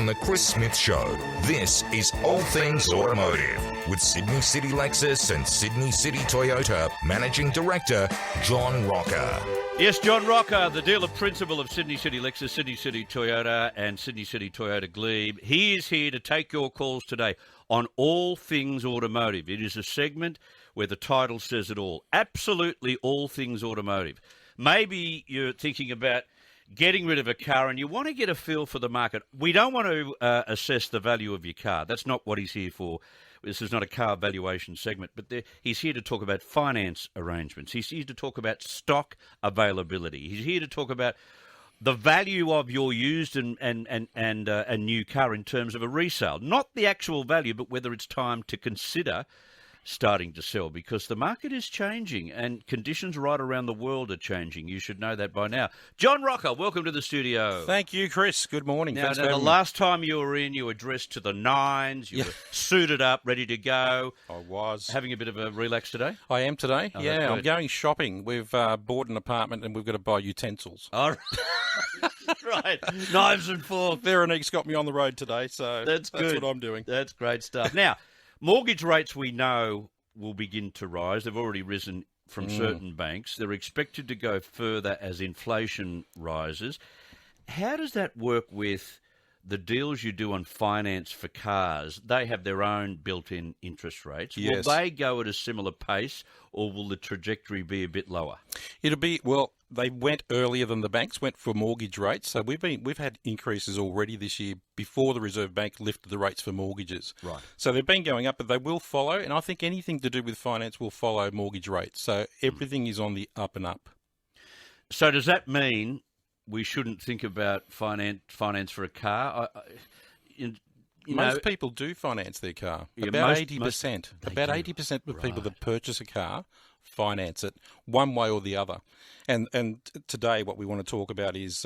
on The Chris Smith Show. This is All Things Automotive with Sydney City Lexus and Sydney City Toyota Managing Director John Roca. Yes, John Roca, the dealer principal of Sydney City Lexus, Sydney City Toyota and Sydney City Toyota Glebe. He is here to take your calls today on All Things Automotive. It is a segment where the title says it all. Absolutely all things automotive. Maybe you're thinking about getting rid of a car and you want to get a feel for the market. We don't want to assess the value of your car. That's not what he's here for. This is not a car valuation segment, but he's here to talk about finance arrangements. He's here to talk about stock availability. He's here to talk about the value of your used and a new car in terms of a resale. Not the actual value, but whether it's time to consider starting to sell, because the market is changing and conditions right around the world are changing. You should know that by now. John Roca, welcome to the studio. Thank you, Chris. Good morning. Now, the last time you were in, you were dressed to the nines. You were suited up, ready to go. I was. Having a bit of a relax today? I am today. Oh, yeah, I'm going shopping. We've bought an apartment and we've got to buy utensils. All right. Knives and forks. Veronique's got me on the road today, so that's good. What I'm doing. That's great stuff. Now, mortgage rates we know will begin to rise. They've already risen from certain banks. They're expected to go further as inflation rises. How does that work with the deals you do on finance for cars? They have their own built-in interest rates. Yes. Will they go at a similar pace, or will the trajectory be a bit lower? It'll be, well, they went earlier than the banks went for mortgage rates. So we've had increases already this year before the Reserve Bank lifted the rates for mortgages. Right. So they've been going up, but they will follow. And I think anything to do with finance will follow mortgage rates. So everything is on the up and up. So does that mean we shouldn't think about finance for a car? Most people do finance their car. Yeah, about 80%. About 80% of people that purchase a car finance it one way or the other. And today what we want to talk about is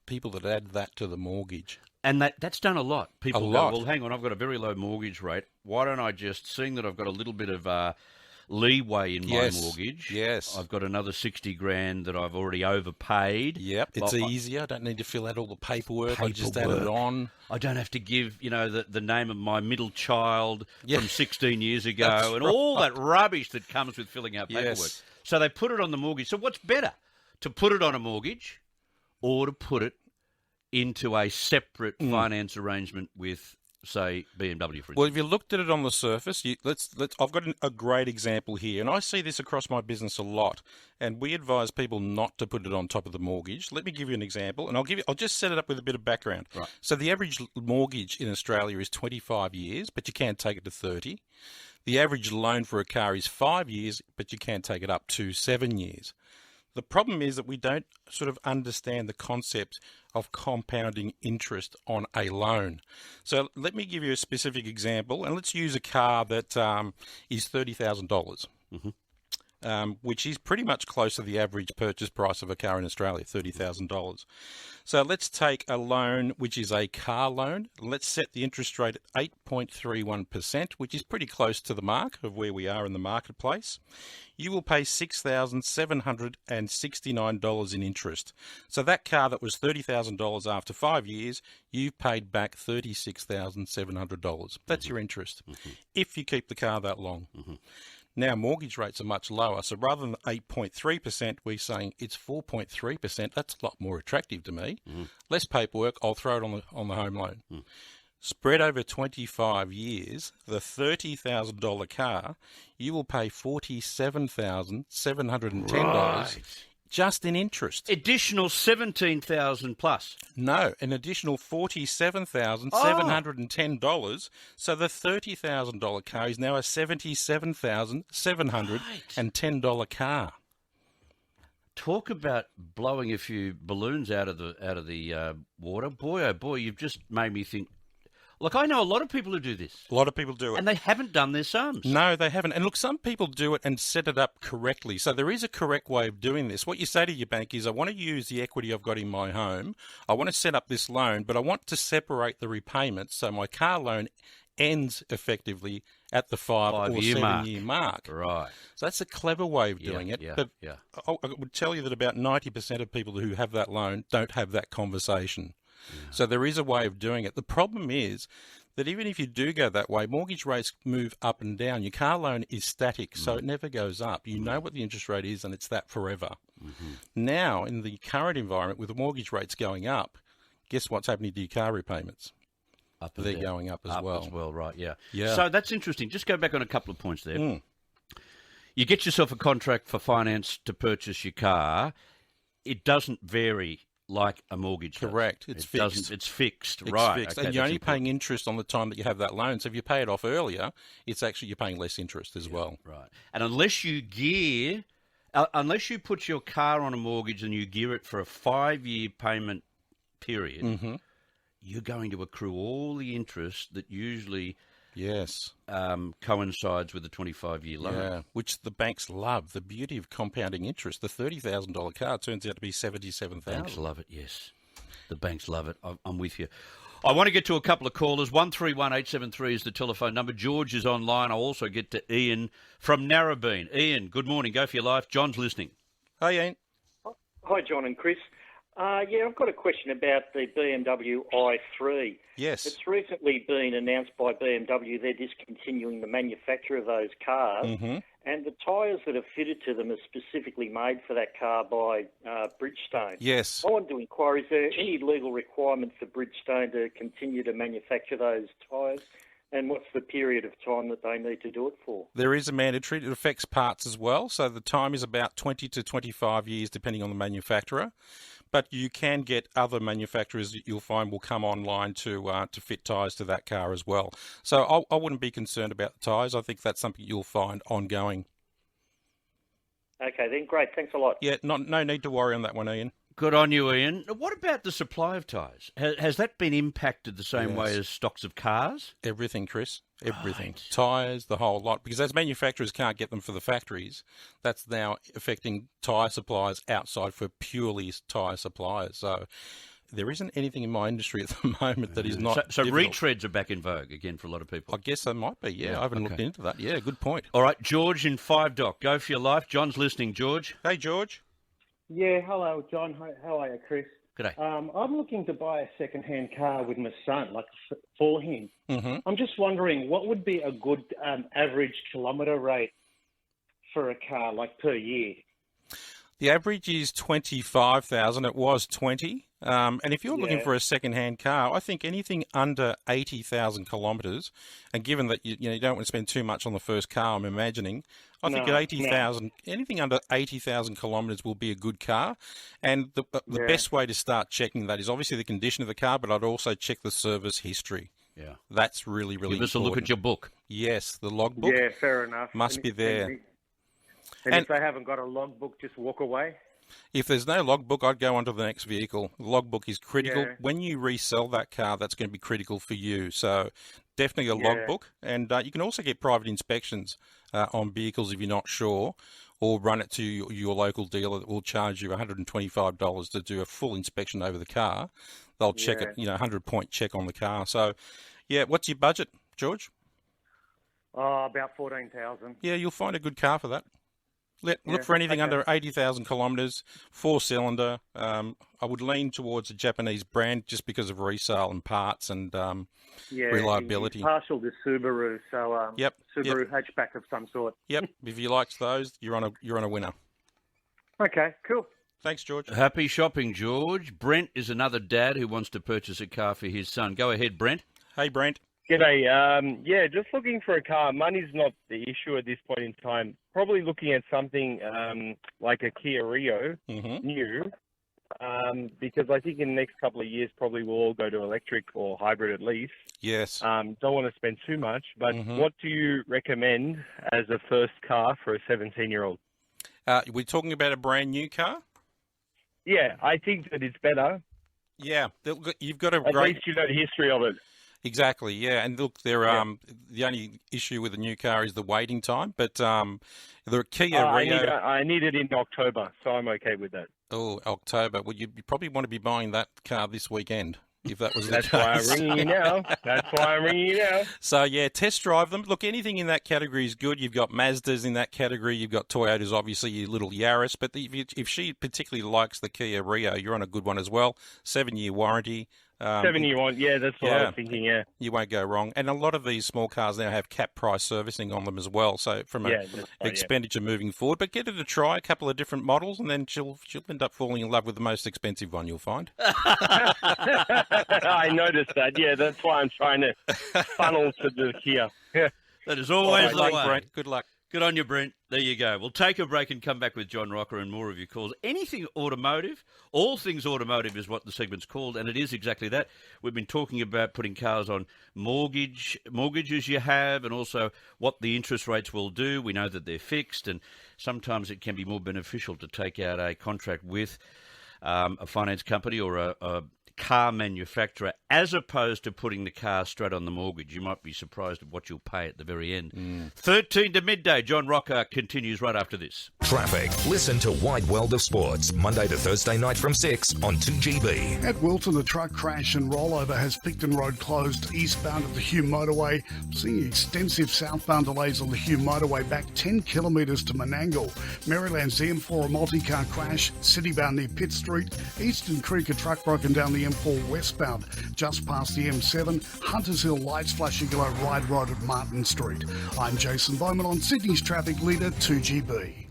people that add that to the mortgage. And that's done a lot. People go, lot. well, hang on, I've got a very low mortgage rate. Why don't I just, seeing that I've got a little bit of leeway in my mortgage. Yes. I've got another 60 grand that I've already overpaid. Yep. It's easier. I don't need to fill out all the paperwork. I just add it on. I don't have to give, the name of my middle child from 16 years ago and all that rubbish that comes with filling out paperwork. Yes. So they put it on the mortgage. So what's better, to put it on a mortgage or to put it into a separate finance arrangement with, say, BMW, for example? Well, if you looked at it on the surface, I've got a great example here, and I see this across my business a lot, and we advise people not to put it on top of the mortgage. Let me give you an example, and I'll just set it up with a bit of background. Right. So the average mortgage in Australia is 25 years, but you can take it to 30. The average loan for a car is 5 years, but you can take it up to 7 years. The problem is that we don't sort of understand the concept of compounding interest on a loan. So let me give you a specific example, and let's use a car that is $30,000, which is pretty much close to the average purchase price of a car in Australia, $30,000. So let's take a loan which is a car loan. Let's set the interest rate at 8.31%, which is pretty close to the mark of where we are in the marketplace. You will pay $6,769 in interest. So that car that was $30,000 after 5 years, you've paid back $36,700. That's your interest, if you keep the car that long. Now, mortgage rates are much lower. So rather than 8.3%, we're saying it's 4.3%. That's a lot more attractive to me. Less paperwork. I'll throw it on the home loan. Spread over 25 years, the $30,000 car, you will pay $47,710 just in interest. Additional 17,000 plus. No, an additional $47,710. So the $30,000 car is now a $77,710 car. Talk about blowing a few balloons out of the water. Boy, oh boy, you've just made me think. Look, I know a lot of people who do this. A lot of people do it. And they haven't done their sums. No, they haven't. And look, some people do it and set it up correctly. So there is a correct way of doing this. What you say to your bank is, I want to use the equity I've got in my home. I want to set up this loan, but I want to separate the repayments so my car loan ends effectively at the 5 or 7 year mark. Right. So that's a clever way of doing it. But I would tell you that about 90% of people who have that loan don't have that conversation. So there is a way of doing it. The problem is that even if you do go that way, mortgage rates move up and down. Your car loan is static, so it never goes up. You know what the interest rate is, and it's that forever. Now, in the current environment, with the mortgage rates going up, guess what's happening to your car repayments? They're going up as well. Right, yeah. Yeah. So that's interesting. Just go back on a couple of points there. You get yourself a contract for finance to purchase your car. It doesn't vary like a mortgage does. Correct. It's fixed. It's fixed, It's right. fixed. Okay, and you're that's only important. paying interest on the time that you have that loan. So if you pay it off earlier, it's actually you're paying less interest as well. Right. And unless you put your car on a mortgage and you gear it for a 5-year payment period, you're going to accrue all the interest that usually coincides with a 25-year loan. Yeah, which the banks love. The beauty of compounding interest. The $30,000 car turns out to be $77,000. Banks love it, yes. The banks love it. I'm with you. I want to get to a couple of callers. 131873 is the telephone number. George is online. I'll also get to Ian from Narrabeen. Ian, good morning. Go for your life. John's listening. Hi, Ian. Hi, John and Chris. I've got a question about the BMW i3. Yes. It's recently been announced by BMW they're discontinuing the manufacture of those cars, and the tyres that are fitted to them are specifically made for that car by Bridgestone. Yes. I wanted to inquire, is there any legal requirement for Bridgestone to continue to manufacture those tyres? And what's the period of time that they need to do it for? There is a mandatory. It affects parts as well. So the time is about 20 to 25 years, depending on the manufacturer. But you can get other manufacturers that you'll find will come online to fit tyres to that car as well. So I wouldn't be concerned about the tyres. I think that's something you'll find ongoing. Okay, then, great. Thanks a lot. Yeah, no need to worry on that one, Ian. Good on you, Ian. What about the supply of tyres? Has that been impacted the same way as stocks of cars? Everything, Chris. Everything. Right. Tyres, the whole lot. Because as manufacturers can't get them for the factories, that's now affecting tyre suppliers outside for purely tyre suppliers. So there isn't anything in my industry at the moment that is not So difficult. retreads are back in vogue again for a lot of people. I guess they might be, yeah. I haven't looked into that. Yeah, good point. All right, George in 5 Dock. Go for your life. John's listening, George. Hey, George. Yeah, hello, John. How are you, Chris? G'day. I'm looking to buy a second-hand car with my son, for him. I'm just wondering, what would be a good average kilometre rate for a car, per year? The average is 25,000. It was 20. And if you're looking for a second-hand car, I think anything under 80,000 kilometres, and given that you don't want to spend too much on the first car, I'm imagining, I think at 80,000, anything under 80,000 kilometres will be a good car. And the best way to start checking that is obviously the condition of the car, but I'd also check the service history. Yeah. That's really, really Give us important. a look at your book. Yes, the logbook. Yeah, fair enough. Must be there. And if they haven't got a logbook, just walk away? If there's no logbook, I'd go on to the next vehicle. The logbook is critical. Yeah. When you resell that car, that's going to be critical for you. So definitely a logbook. And you can also get private inspections on vehicles if you're not sure, or run it to your local dealer that will charge you $125 to do a full inspection over the car. They'll check it, 100-point check on the car. So, yeah, what's your budget, George? About 14,000. Yeah, you'll find a good car for that. Look for anything under 80,000 kilometres, 4-cylinder. I would lean towards a Japanese brand just because of resale and parts and reliability. He's partial to Subaru, so Subaru hatchback of some sort. Yep, if you likes those, you're on a winner. Okay, cool. Thanks, George. Happy shopping, George. Brent is another dad who wants to purchase a car for his son. Go ahead, Brent. Hey, Brent. G'day. Just looking for a car. Money's not the issue at this point in time. Probably looking at something like a Kia Rio, new, because I think in the next couple of years probably we'll all go to electric or hybrid at least. Yes. Don't want to spend too much, but what do you recommend as a first car for a 17-year-old? We're talking about a brand new car? Yeah, I think that it's better. Yeah, you've got a At great... least you know the history of it. Exactly, yeah. And look, the only issue with a new car is the waiting time. But the Kia Rio... I need it in October, so I'm okay with that. Oh, October. Well, you probably want to be buying that car this weekend, if that was the case. That's why I'm ringing you now. That's why I'm ringing you now. So, yeah, test drive them. Look, anything in that category is good. You've got Mazdas in that category. You've got Toyotas, obviously, your little Yaris. But if she particularly likes the Kia Rio, you're on a good one as well. 7-year warranty. $71, yeah, that's what I was thinking, yeah. You won't go wrong. And a lot of these small cars now have cap price servicing on them as well, so from an expenditure moving forward. But get her to try a couple of different models, and then she'll end up falling in love with the most expensive one, you'll find. I noticed that, yeah, that's why I'm trying to funnel to the Kia. Yeah. That is always the way. Brent. Good luck. Good on you, Brent. There you go. We'll take a break and come back with John Roca and more of your calls. Anything automotive, all things automotive is what the segment's called, and it is exactly that. We've been talking about putting cars on mortgages you have, and also what the interest rates will do. We know that they're fixed, and sometimes it can be more beneficial to take out a contract with a finance company or a car manufacturer as opposed to putting the car straight on the mortgage. You might be surprised at what you'll pay at the very end. 13 to midday. John Roca continues right after this. Traffic. Listen to Wide World of Sports, Monday to Thursday night from 6 on 2GB. At Wilton, a truck crash and rollover has Picton Road closed eastbound of the Hume Motorway. Seeing extensive southbound delays on the Hume Motorway back 10 kilometres to Menangle. Maryland's the M4 a multi-car crash, citybound near Pitt Street. Eastern Creek, a truck broken down the M4 westbound just past the M7. Hunters Hill lights flashing yellow right road at Martin Street. I'm Jason Bowman on Sydney's traffic leader 2GB.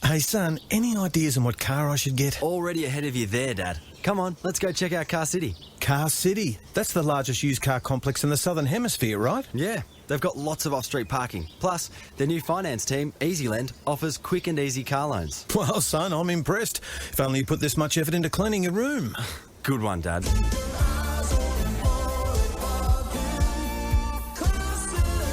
Hey son, any ideas on what car I should get? Already ahead of you there, Dad. Come on, let's go check out Car City. Car City? That's the largest used car complex in the Southern Hemisphere, right? Yeah, they've got lots of off-street parking. Plus, their new finance team, EasyLend, offers quick and easy car loans. Well, son, I'm impressed. If only you put this much effort into cleaning your room. Good one, Dad.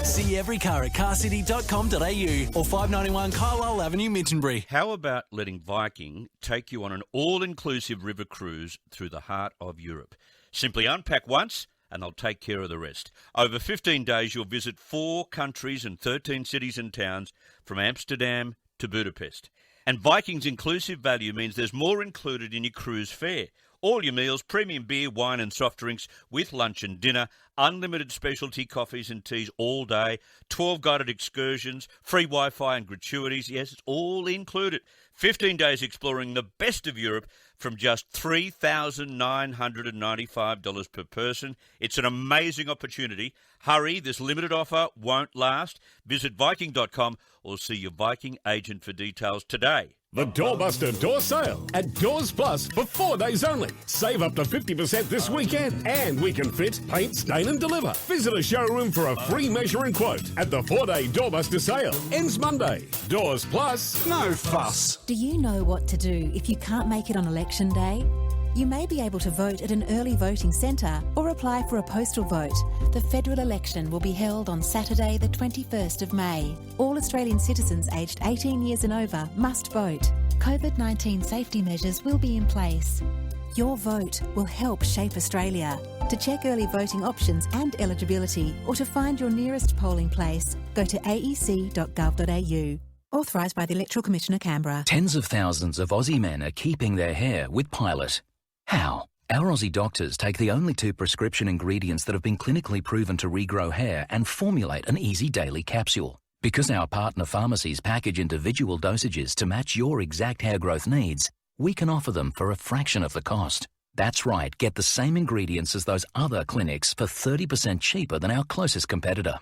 See every car at carcity.com.au or 591 Carlisle Avenue, Mintonbury. How about letting Viking take you on an all-inclusive river cruise through the heart of Europe? Simply unpack once and they'll take care of the rest. Over 15 days, you'll visit 4 countries and 13 cities and towns from Amsterdam to Budapest. And Viking's inclusive value means there's more included in your cruise fare. All your meals, premium beer, wine and soft drinks with lunch and dinner, unlimited specialty coffees and teas all day, 12 guided excursions, free Wi-Fi and gratuities. Yes, it's all included. 15 days exploring the best of Europe from just $3,995 per person. It's an amazing opportunity. Hurry, this limited offer won't last. Visit Viking.com or see your Viking agent for details today. The Doorbuster Door Sale at Doors Plus for 4 days only. Save up to 50% this weekend, and we can fit, paint, stain and deliver. Visit a showroom for a free measure and quote at the 4-day Doorbuster Sale. Ends Monday. Doors Plus, no fuss. Do you know what to do if you can't make it on election day? You may be able to vote at an early voting centre or apply for a postal vote. The federal election will be held on Saturday the 21st of May. All Australian citizens aged 18 years and over must vote. COVID-19 safety measures will be in place. Your vote will help shape Australia. To check early voting options and eligibility or to find your nearest polling place, go to aec.gov.au. Authorised by the Electoral Commissioner, Canberra. Tens of thousands of Aussie men are keeping their hair with Pilot. How? Our Aussie doctors take the only 2 prescription ingredients that have been clinically proven to regrow hair and formulate an easy daily capsule. Because our partner pharmacies package individual dosages to match your exact hair growth needs, we can offer them for a fraction of the cost. That's right, get the same ingredients as those other clinics for 30% cheaper than our closest competitor.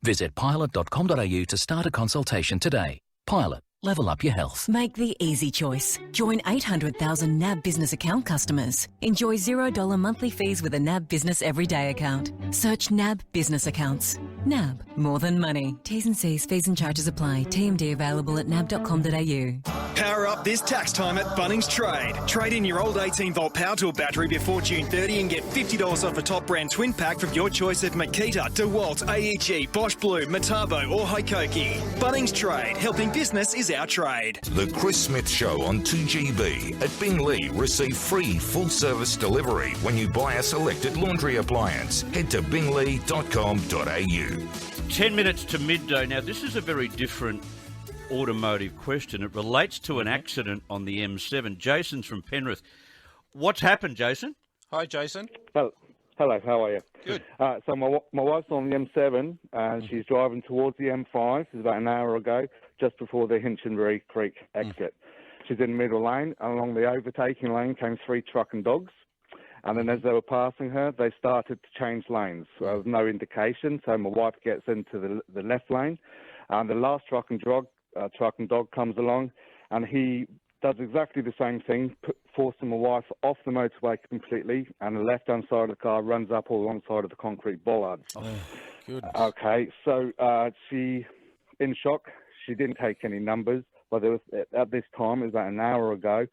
Visit pilot.com.au to start a consultation today. Pilot. Level up your health. Make the easy choice. Join 800,000 NAB business account customers. Enjoy $0 monthly fees with a NAB business everyday account. Search NAB business accounts. NAB, more than money. T's and C's, fees and charges apply. TMD available at nab.com.au. Power up this tax time at Bunnings Trade. Trade in your old 18-volt power tool battery before June 30 and get $50 off a top brand twin pack from your choice of Makita, DeWalt, AEG, Bosch Blue, Metabo or Hikoki. Bunnings Trade. Helping business is our trade. The Chris Smith Show on 2GB at Bingley. Receive free full-service delivery when you buy a selected laundry appliance. Head to bingley.com.au. 10 minutes to midday. Now, this is a very different automotive question. It relates to an accident on the M7. Jason's from Penrith. What's happened, Jason? Hi, Jason. Hello, how are you? Good. So my wife's on the M7 and she's driving towards the M5. This is about an hour ago, just before the Hinchinbury Creek exit. She's in the middle lane. Along the overtaking lane came 3 truck and dogs. And then as they were passing her, they started to change lanes. So there was no indication. So my wife gets into the left lane, and the last truck and dog comes along, and he does exactly the same thing, forcing my wife off the motorway completely, and the left-hand side of the car runs up all alongside of the concrete bollards. Oh, goodness. Okay, so she, in shock, she didn't take any numbers, but there was, at this time, it was about an hour ago,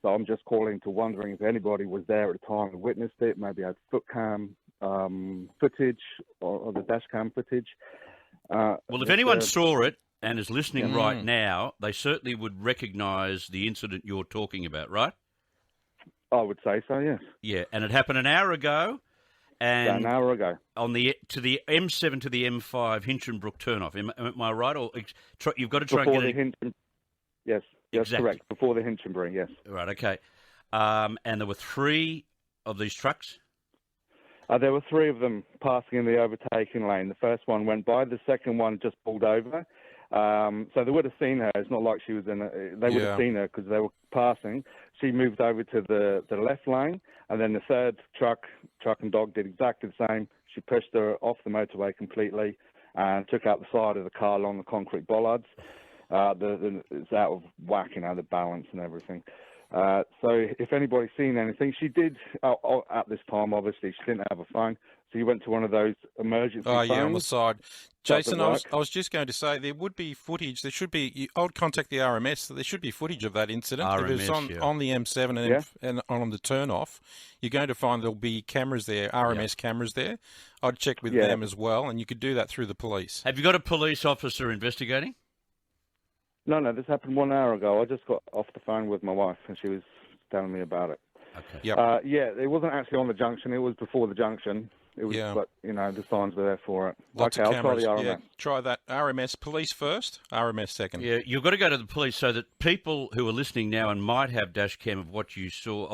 so I'm just calling to wondering if anybody was there at the time and witnessed it, maybe had foot cam footage or the dash cam footage. Well, if anyone saw it and is listening right now, they certainly would recognise the incident you're talking about, right? I would say so, yes. Yeah, and it happened an hour ago. And an hour ago. On the M7 to the M5 Hinchinbrook turnoff. Am I right? Or you've got to try Before and get it. Yes, that's exactly. correct. Before the Hinchinbrook, yes. Right, okay. And there were 3 of these trucks? There were 3 of them passing in the overtaking lane. The first one went by. The second one just pulled over. So they would have seen her. It's not like she was in they would have seen her because they were passing. She moved over to the left lane, and then the third truck and dog did exactly the same. She pushed her off the motorway completely and took out the side of the car along the concrete bollards. It's out of whack, the balance and everything. So if anybody's seen anything, she did, at this time, obviously, she didn't have a phone, so you went to one of those emergency phones. Oh, yeah, on the side. Jason, I was just going to say, there would be footage, there should be, I would contact the RMS, there should be footage of that incident. RMS, if it's on the M7 and on the turn-off, you're going to find there'll be cameras there, RMS cameras there. I'd check with them as well, and you could do that through the police. Have you got a police officer investigating? No, this happened 1 hour ago. I just got off the phone with my wife, and she was telling me about it. Okay. Yep. It wasn't actually on the junction. It was before the junction. It was, but, the signs were there for it. Lots okay, of I'll cameras. try the RMS. Try that. RMS police first, RMS second. Yeah, you've got to go to the police so that people who are listening now and might have dash cam of what she saw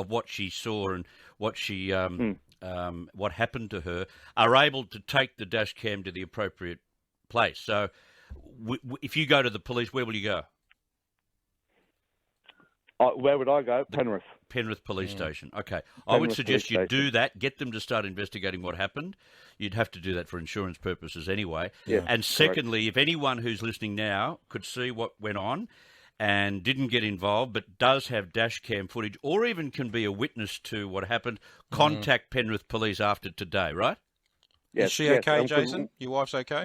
and what she what happened to her are able to take the dash cam to the appropriate place. So if you go to the police, where will you go? Where would I go? Penrith. Penrith Police Station. Okay. I would suggest you do that, get them to start investigating what happened. You'd have to do that for insurance purposes anyway. Yeah, and secondly, if anyone who's listening now could see what went on and didn't get involved but does have dash cam footage or even can be a witness to what happened, contact Penrith Police after today, right? Yes, is she okay, Jason? Your wife's okay?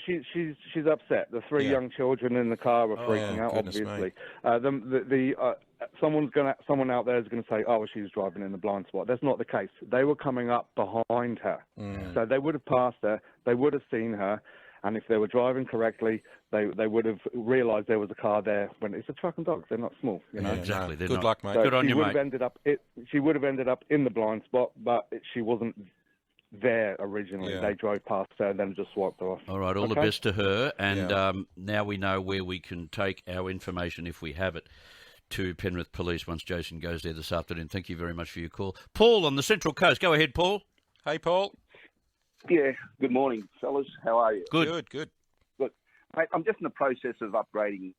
She's upset. The 3 young children in the car were freaking out. Obviously, someone out there is going to say, "Oh, well, she was driving in the blind spot." That's not the case. They were coming up behind her, so they would have passed her. They would have seen her, and if they were driving correctly, they would have realised there was a car there. When it's a truck and dogs, they're not small. Yeah, exactly. No. Good luck, mate. So good on you, mate. She would have ended up in the blind spot, but she wasn't there originally. They drove past her and then just swiped her off. All right, all the best to her. And now we know where we can take our information, if we have it, to Penrith Police once Jason goes there this afternoon. Thank you very much for your call. Paul on the Central Coast. Go ahead, Paul. Hey, Paul. Yeah, good morning, fellas. How are you? Good. Look, mate, I'm just in the process of upgrading.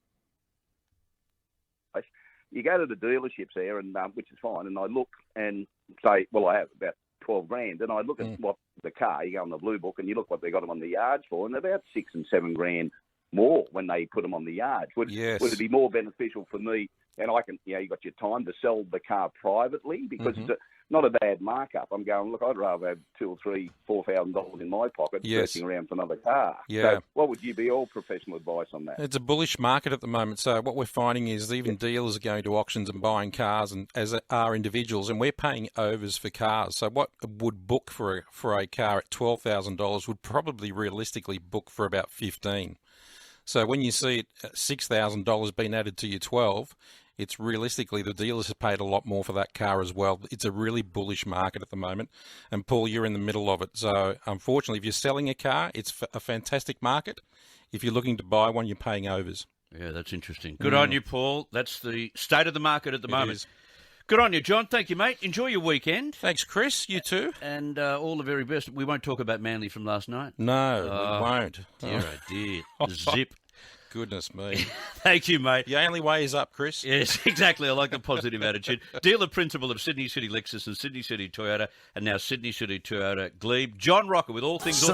You go to the dealerships there, and which is fine, and I look and say, well, I have about 12 grand, and I look at what the car, you go on the Blue Book and you look what they got them on the yards for, and they're about 6 and 7 grand more when they put them on the yards. Would it be more beneficial for me, and I can, you got your time to sell the car privately, because it's not a bad markup. I'm going, look, I'd rather have $2,000 or $4,000 in my pocket searching around for another car. Yeah. So what would you be all professional advice on that? It's a bullish market at the moment. So what we're finding is even dealers are going to auctions and buying cars, and as are individuals, and we're paying overs for cars. So what would book for a car at $12,000 would probably realistically book for about $15,000. So when you see it $6,000 being added to your 12, it's realistically the dealers have paid a lot more for that car as well. It's a really bullish market at the moment. And Paul, you're in the middle of it. So unfortunately, if you're selling a car, it's a fantastic market. If you're looking to buy one, you're paying overs. Yeah, that's interesting. Good on you, Paul. That's the state of the market at the moment. Is. Good on you, John. Thank you, mate. Enjoy your weekend. Thanks, Chris. You too. And all the very best. We won't talk about Manly from last night. No, we won't. Dear, oh dear. Zip. Goodness me. Thank you, mate. The only way is up, Chris. Yes, exactly. I like the positive attitude. Dealer principal of Sydney City Lexus and Sydney City Toyota, and now Sydney City Toyota Glebe. John Roca with all things...